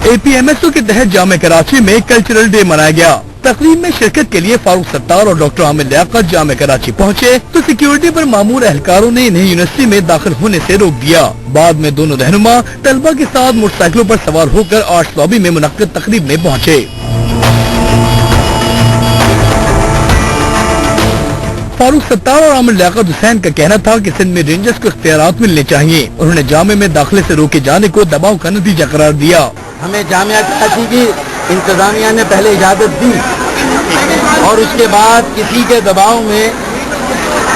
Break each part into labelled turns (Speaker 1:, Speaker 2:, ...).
Speaker 1: APMSO के तहत जामे कराची में कल्चरल डे मनाया गया। तकरीब में शिरकत के लिए फारूक सत्तार और डॉक्टर आमिर लियाकत जामे कराची पहुँचे तो सिक्योरिटी पर मामूर एहलकारों ने इन्हें यूनिवर्सिटी में दाखिल होने से रोक दिया। बाद में दोनों रहनुमा तलबा के साथ मोटरसाइकिलों पर सवार होकर आर्ट्स लॉबी में मुनक्किद तकरीब में पहुँचे। फारूक सत्तार और आमिर लियाकत हुसैन का कहना था कि सिंध में रेंजर्स को इख्तियारात मिलने चाहिए। उन्होंने जामे में दाखिले से रोके जाने को दबाव का नतीजा करार दिया।
Speaker 2: हमें जामिया कराची की इंतजामिया ने पहले इजाजत दी और उसके बाद किसी के दबाव में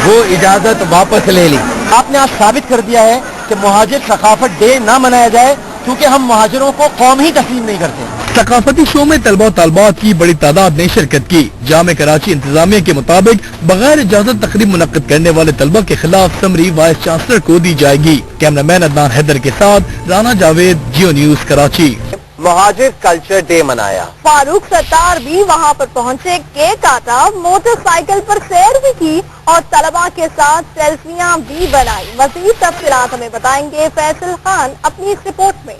Speaker 2: वो इजाजत वापस ले ली। आपने आज साबित कर दिया है कि मुहाजिर सकाफत डे ना मनाया जाए क्योंकि हम मुहाजिरों को कौम ही तस्लीम नहीं करते।
Speaker 1: सकाफती शो में तलबा तलबात की बड़ी तादाद ने शिरकत की। जामे कराची इंतजामिया के मुताबिक बगैर इजाजत तकरीब मुनक्किद करने वाले तलबा के खिलाफ समरी वाइस चांसलर को दी जाएगी। कैमरामैन अदनान हैदर के साथ राना जावेद, जियो न्यूज कराची।
Speaker 2: मुहाजिर कल्चर डे मनाया।
Speaker 3: फारूक सत्तार भी वहाँ पर पहुँचे, केक काटा, मोटरसाइकिल पर सैर भी की और तलबा के साथ सेल्फियाँ भी बनाई। मज़ीद तफसीलात हमें बताएंगे फैसल खान अपनी इस रिपोर्ट में।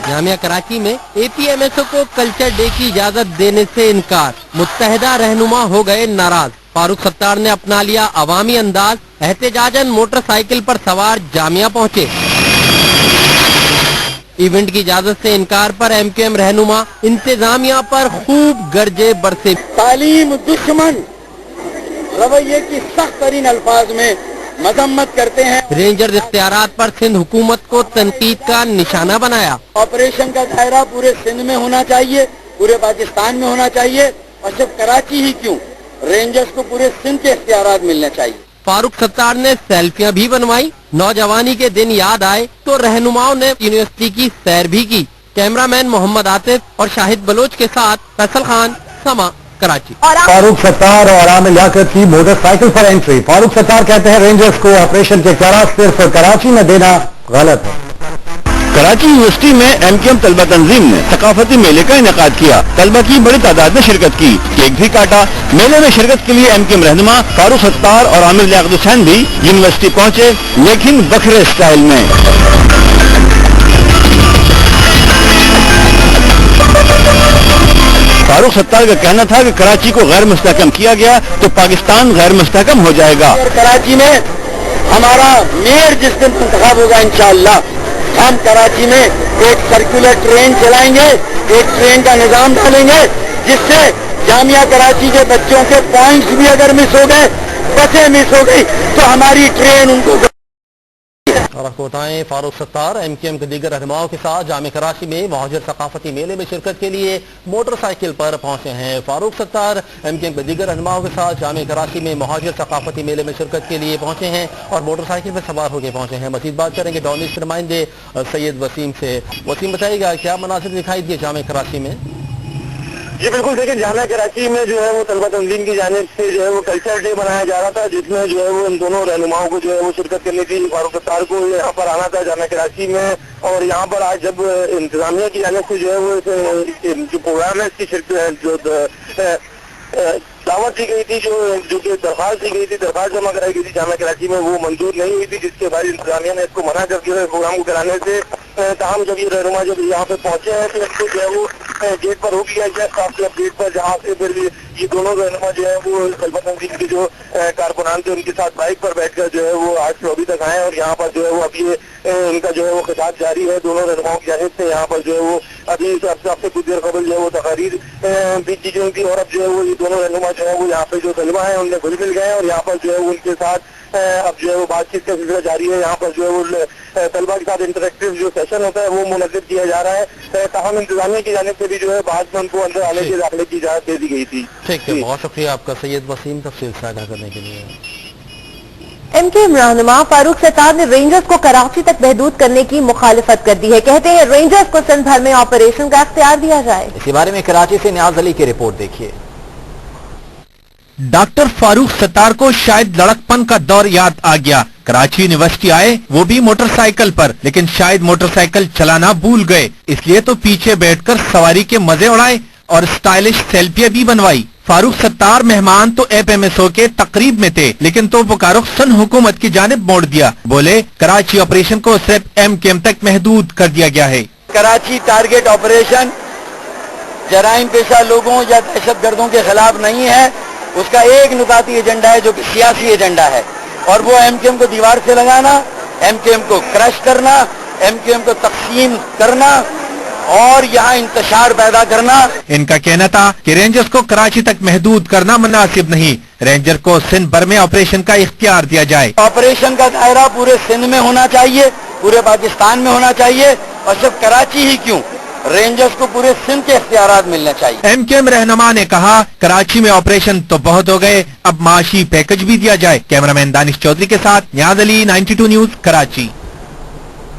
Speaker 2: जामिया कराची में APMSO को कल्चर डे की इजाजत देने से इनकार। मुत्तहिदा रहनुमा हो गए नाराज। फारूक सत्तार ने अपना लिया अवामी अंदाज। एहतजाजन मोटरसाइकिल पर सवार जामिया पहुँचे। इवेंट की इजाजत से इनकार पर MQM रहनुमा इंतजामिया पर खूब गरजे बरसे।
Speaker 4: तालीम दुश्मन रवैये की सख्त तरीन अल्फाज में मजम्मत करते हैं।
Speaker 2: रेंजर्स इख्तियारात पर सिंध हुकूमत को तनकीद का निशाना बनाया।
Speaker 4: ऑपरेशन का दायरा पूरे सिंध में होना चाहिए, पूरे पाकिस्तान में होना चाहिए और सिर्फ कराची ही क्यों, रेंजर्स को पूरे सिंध के इख्तियारात मिलने चाहिए।
Speaker 2: फारूक सत्तार ने सेल्फियां भी बनवाई। नौजवानी के दिन याद आए तो रहनुमाओं ने यूनिवर्सिटी की सैर भी की। कैमरामैन मोहम्मद आतिफ और शाहिद बलोच के साथ फैसल खान, समा कराची।
Speaker 5: फारूक सत्तार और आमिर लियाकत की मोटरसाइकिल पर एंट्री। फारूक सत्तार कहते हैं रेंजर्स को ऑपरेशन के इख्तियारात सिर्फ कराची में देना गलत है।
Speaker 1: कराची यूनिवर्सिटी में MQM तलबा तंजीम ने सकाफती मेले का इनेकाद किया। तलबा की बड़ी तादाद में शिरकत की, केक भी काटा। मेले में शिरकत के लिए MQM रहनुमा फारूक सत्तार और आमिर लियाकत हुसैन भी यूनिवर्सिटी पहुँचे, लेकिन बखरे स्टाइल में। फारूक सत्तार का कहना था कि कराची को गैर मुस्तहकम किया गया तो पाकिस्तान गैर मुस्तहकम हो जाएगा।
Speaker 4: कराची में हमारा मेयर जिस दिन इंतखाब होगा इंशाअल्लाह, हम कराची में एक सर्कुलर ट्रेन चलाएंगे, एक ट्रेन का निजाम डालेंगे जिससे जामिया कराची के बच्चों के पॉइंट्स भी अगर मिस हो गए, बसें मिस हो गई तो हमारी ट्रेन उनको।
Speaker 2: और आपको बताएं फारूक सत्तार MQM के दीगर रहनुमाओं के साथ जामे कराची में मुहाजिर सकाफती मेले में शिरकत के लिए मोटरसाइकिल पर पहुंचे हैं। फारूक सत्तार MQM के दीगर रहनुमाओं के साथ जामे कराची में मुहाजिर सकाफती मेले में शिरकत के लिए पहुंचे हैं और मोटरसाइकिल पर सवार होकर पहुंचे हैं। मजीद बात करेंगे डॉन न्यूज़ के नुमाइंदे सैयद वसीम से। वसीम बताइएगा क्या मनासिर दिखाई दिए जामे कराची में?
Speaker 6: जी बिल्कुल, देखिए जामिया कराची में जो है वो तलबा तंजीम की जानिब से जो है वो कल्चर डे मनाया जा रहा था, जिसमें जो है वो इन दोनों रहनुमाओं को जो है वो शिरकत करनी थी। फारूक सत्तार को यहाँ पर आना था जामिया कराची में और यहाँ पर आज जब इंतजामिया की जानिब से जो है वो जो प्रोग्राम है इसकी जो दावत दी गई थी, जो कि दरख्वास्त दी गई थी, दरख्वास्त जमा कराई गई थी जामिया कराची में, वो मंजूर नहीं हुई थी, जिसके बाद इंतजामिया ने इसको मना कर दिया प्रोग्राम को कराने से। ताहम जब ये रहनुमा जब यहाँ पे पहुंचे हैं तो इसको जो है वो गेट पर रोक लिया गया, स्टाफ क्लब गेट पर, जहाँ से फिर ये दोनों रहनुमा जो है वो तलबा तंजीम के जो कारकुनान थे उनके साथ बाइक पर बैठकर जो है वो आज लॉबी तक आए और यहाँ पर जो है वो अब ये इनका जो है वो खिताब जारी है दोनों रहनुमाओं की जानिब से। यहाँ पर जो है वो अभी आपसे कुछ देर कबल जो है वो तकारीर भी की गई थी और अब जो है वो ये दोनों रहनुमा जो है वो यहाँ पे जो तलबा है उनमें घुल मिल गए और यहाँ पर जो है वो उनके साथ अब जो है वो बातचीत का सिलसिला जारी है। यहाँ पर जो है वो तलबा के साथ इंटरेक्टिव जो सेशन होता है वो मुनज़्ज़म किया जा रहा है। ताहम इंतजामिया की जानिब से भी जो है बाद में उनको अंदर आने के दाखिले की इजाजत दे दी गई थी।
Speaker 2: ठीक है, बहुत शुक्रिया आपका सैयद वसीम तफसील साझा करने के लिए।
Speaker 3: MQM रहनुमा फारूक सत्तार ने रेंजर्स को कराची तक महदूद करने की मुखालिफत कर दी है। कहते हैं रेंजर्स को सिंध भर में ऑपरेशन का इख्तियार दिया जाए।
Speaker 7: इसी बारे में कराची से नियाज अली की रिपोर्ट देखिए।
Speaker 1: डॉक्टर फारूक सत्तार को शायद लड़कपन का दौर याद आ गया। कराची यूनिवर्सिटी आए, वो भी मोटरसाइकिल पर, लेकिन शायद मोटरसाइकिल चलाना भूल गए, इसलिए तो पीछे बैठकर सवारी के मजे उड़ाए।
Speaker 2: और स्टाइलिश सेल्फियां भी बनवाई। फारूक सत्तार मेहमान तो FMSO के तकरीब में थे, लेकिन तो का रुख सन हुकूमत की जानिब मोड़ दिया। बोले कराची ऑपरेशन को सिर्फ MKM तक महदूद कर दिया गया है।
Speaker 4: कराची टारगेट ऑपरेशन जराइम पेशा लोगों या दहशत गर्दों के खिलाफ नहीं है, उसका एक नुकाती एजेंडा है जो कि सियासी एजेंडा है, और वो MKM को दीवार से लगाना, MKM को क्रश करना, MKM को तकसीम करना और यहाँ इंतशार पैदा करना।
Speaker 2: इनका कहना था कि रेंजर्स को कराची तक महदूद करना मुनासिब नहीं, रेंजर को सिंध भर में ऑपरेशन का इख्तियार दिया जाए।
Speaker 4: ऑपरेशन का दायरा पूरे सिंध में होना चाहिए, पूरे पाकिस्तान में होना चाहिए, और सिर्फ कराची ही क्यों, रेंजर्स को पूरे सिंध के इख्तियारात मिलने चाहिए।
Speaker 2: MKM रहनुमा ने कहा कराची में ऑपरेशन तो बहुत हो गए, अब माशी पैकेज भी दिया जाए। कैमरामैन दानिश चौधरी के साथ नियाज अली, 92 न्यूज, कराची।